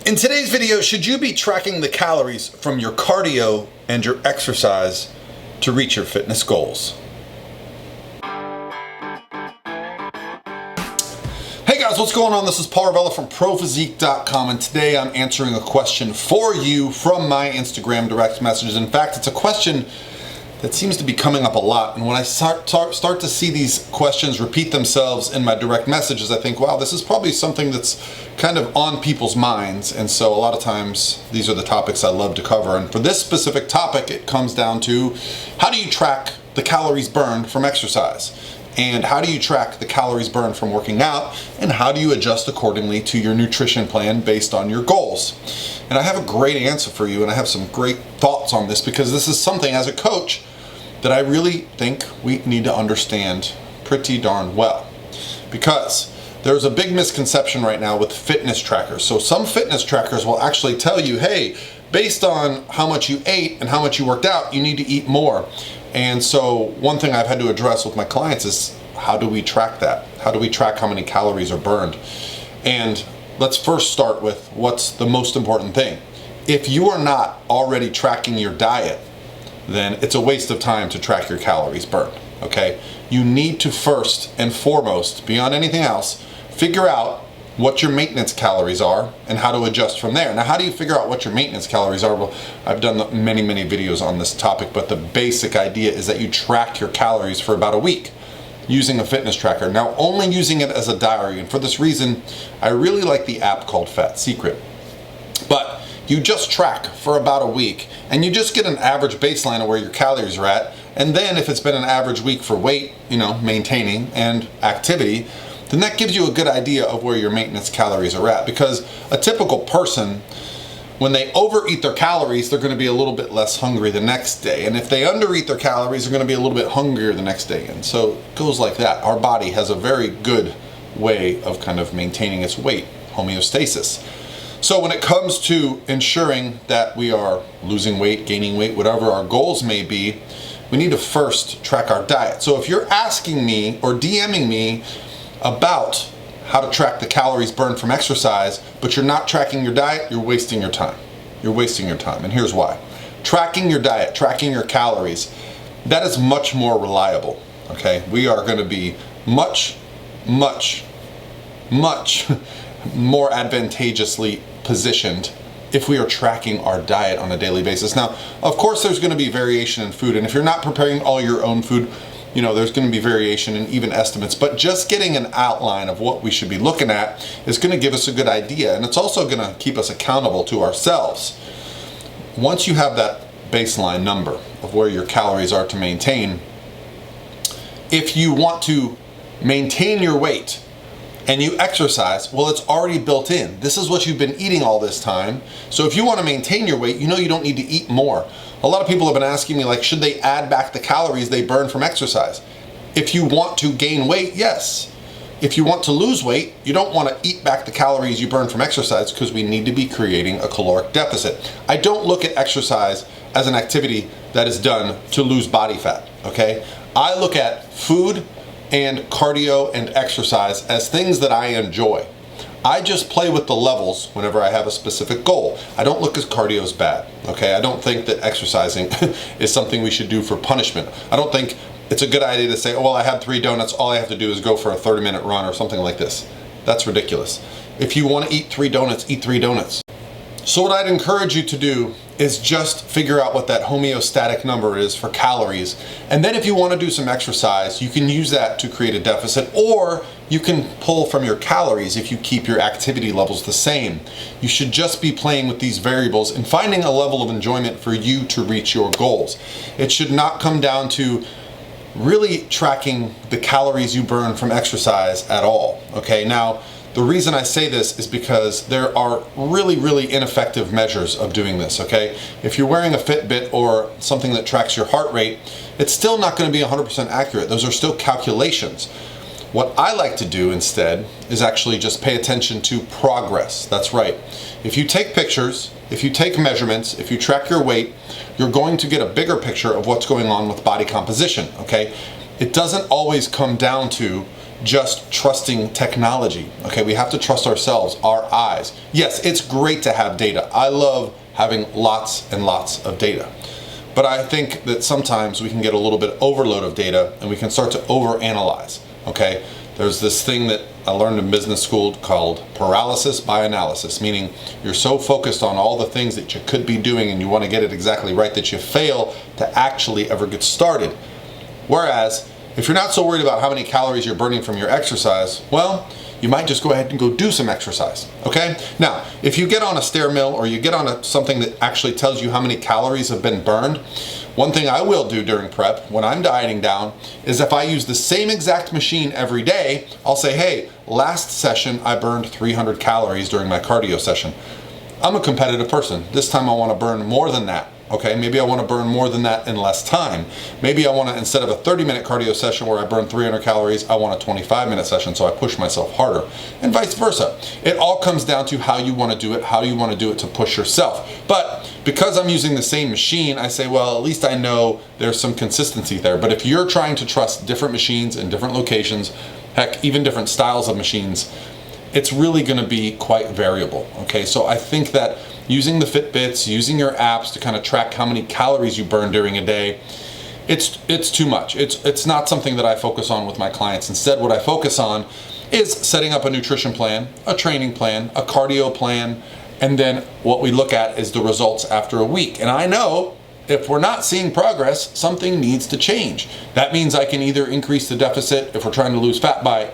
In today's video, should you be tracking the calories from your cardio and your exercise to reach your fitness goals? Hey guys, what's going on? This is Paul Ravella from ProPhysique.com, and today I'm answering a question for you from my Instagram direct messages. In fact, it's a question that seems to be coming up a lot, and when I start to see these questions repeat themselves in my direct messages, I think, wow, this is probably something that's kind of on people's minds. And so a lot of times these are the topics I love to cover. And for this specific topic, it comes down to, how do you track the calories burned from exercise? And how do you track the calories burned from working out? And how do you adjust accordingly to your nutrition plan based on your goals? And I have a great answer for you, and I have some great thoughts on this, because this is something as a coach that I really think we need to understand pretty darn well. Because there's a big misconception right now with fitness trackers. So some fitness trackers will actually tell you, hey, based on how much you ate and how much you worked out, you need to eat more. And so one thing I've had to address with my clients is, how do we track that? How do we track how many calories are burned? And let's first start with what's the most important thing. If you are not already tracking your diet, then it's a waste of time to track your calories burned, okay? You need to first and foremost, beyond anything else, figure out what your maintenance calories are and how to adjust from there. Now, how do you figure out what your maintenance calories are? Well, I've done many videos on this topic, but the basic idea is that you track your calories for about a week using a fitness tracker. Now, only using it as a diary, and for this reason, I really like the app called Fat Secret. But you just track for about a week, and you just get an average baseline of where your calories are at. And then if it's been an average week for weight, maintaining and activity, then that gives you a good idea of where your maintenance calories are at. Because a typical person, when they overeat their calories, they're going to be a little bit less hungry the next day. And if they undereat their calories, they're going to be a little bit hungrier the next day. And so it goes like that. Our body has a very good way of kind of maintaining its weight, homeostasis. So when it comes to ensuring that we are losing weight, gaining weight, whatever our goals may be, we need to first track our diet. So if you're asking me or DMing me about how to track the calories burned from exercise, but you're not tracking your diet, you're wasting your time. You're wasting your time, and here's why. Tracking your diet, tracking your calories, that is much more reliable, okay? We are gonna be much more advantageously positioned if we are tracking our diet on a daily basis. Now, of course, there's going to be variation in food, and if you're not preparing all your own food, there's going to be variation in even estimates, but just getting an outline of what we should be looking at is going to give us a good idea, and it's also going to keep us accountable to ourselves. Once you have that baseline number of where your calories are to maintain, if you want to maintain your weight and you exercise, well, it's already built in. This is what you've been eating all this time. So if you want to maintain your weight, you don't need to eat more. A lot of people have been asking me, like, should they add back the calories they burn from exercise? If you want to gain weight, yes. If you want to lose weight, you don't want to eat back the calories you burn from exercise, because we need to be creating a caloric deficit. I don't look at exercise as an activity that is done to lose body fat, okay? I look at food and cardio and exercise as things that I enjoy. I just play with the levels whenever I have a specific goal. I don't look at cardio as bad, okay? I don't think that exercising is something we should do for punishment. I don't think it's a good idea to say, oh, well, I had 3 donuts, all I have to do is go for a 30-minute run or something like this. That's ridiculous. If you want to eat 3 donuts, eat 3 donuts. So what I'd encourage you to do is just figure out what that homeostatic number is for calories. And then if you want to do some exercise, you can use that to create a deficit, or you can pull from your calories if you keep your activity levels the same. You should just be playing with these variables and finding a level of enjoyment for you to reach your goals. It should not come down to really tracking the calories you burn from exercise at all, okay? Now, the reason I say this is because there are really ineffective measures of doing this, okay? If you're wearing a Fitbit or something that tracks your heart rate, it's still not going to be 100% accurate. Those are still calculations. What I like to do instead is actually just pay attention to progress. That's right. If you take pictures, if you take measurements, if you track your weight, you're going to get a bigger picture of what's going on with body composition, okay? It doesn't always come down to just trusting technology. Okay, we have to trust ourselves, our eyes. Yes, it's great to have data. I love having lots and lots of data. But I think that sometimes we can get a little bit overload of data and we can start to overanalyze. Okay, there's this thing that I learned in business school called paralysis by analysis, meaning you're so focused on all the things that you could be doing and you want to get it exactly right that you fail to actually ever get started. Whereas, if you're not so worried about how many calories you're burning from your exercise, well, you might just go ahead and go do some exercise, okay? Now, if you get on a stair mill or you get on something that actually tells you how many calories have been burned, one thing I will do during prep when I'm dieting down is if I use the same exact machine every day, I'll say, hey, last session I burned 300 calories during my cardio session. I'm a competitive person. This time I want to burn more than that. Okay, maybe I want to burn more than that in less time. Maybe I want to, instead of a 30-minute cardio session where I burn 300 calories, I want a 25-minute session so I push myself harder, and vice versa. It all comes down to how you want to do it, how you want to do it to push yourself. But because I'm using the same machine, I say, well, at least I know there's some consistency there. But if you're trying to trust different machines in different locations, heck, even different styles of machines, it's really going to be quite variable. Okay, so I think that using the Fitbits, using your apps to kind of track how many calories you burn during a day, it's too much. It's not something that I focus on with my clients. Instead, what I focus on is setting up a nutrition plan, a training plan, a cardio plan, and then what we look at is the results after a week. And I know if we're not seeing progress, something needs to change. That means I can either increase the deficit if we're trying to lose fat by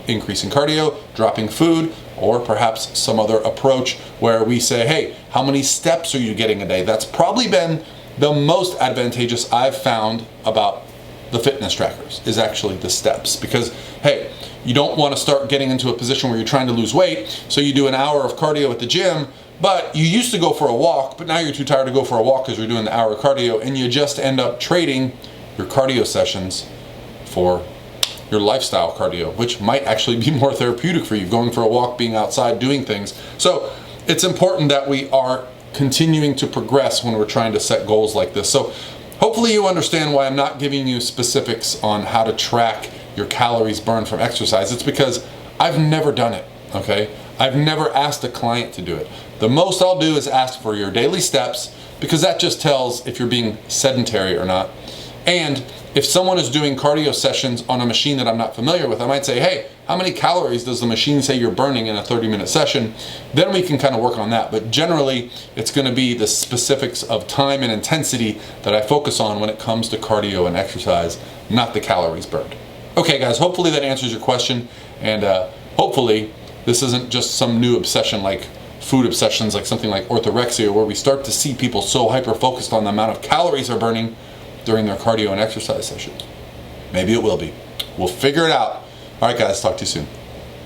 increasing cardio, dropping food, or perhaps some other approach where we say, hey, how many steps are you getting a day? That's probably been the most advantageous I've found about the fitness trackers, is actually the steps. Because, hey, you don't want to start getting into a position where you're trying to lose weight, so you do an hour of cardio at the gym, but you used to go for a walk, but now you're too tired to go for a walk because you're doing the hour of cardio, and you just end up trading your cardio sessions for your lifestyle cardio, which might actually be more therapeutic for you, going for a walk, being outside, doing things. So it's important that we are continuing to progress when we're trying to set goals like this. So hopefully you understand why I'm not giving you specifics on how to track your calories burned from exercise. It's because I've never done it, okay? I've never asked a client to do it. The most I'll do is ask for your daily steps, because that just tells if you're being sedentary or not. And if someone is doing cardio sessions on a machine that I'm not familiar with, I might say, hey, how many calories does the machine say you're burning in a 30-minute session? Then we can kind of work on that. But generally, it's going to be the specifics of time and intensity that I focus on when it comes to cardio and exercise, not the calories burned. Okay, guys, hopefully that answers your question. And hopefully this isn't just some new obsession like food obsessions, like something like orthorexia, where we start to see people so hyper-focused on the amount of calories they're burning during their cardio and exercise sessions. Maybe it will be. We'll figure it out. All right, guys, talk to you soon.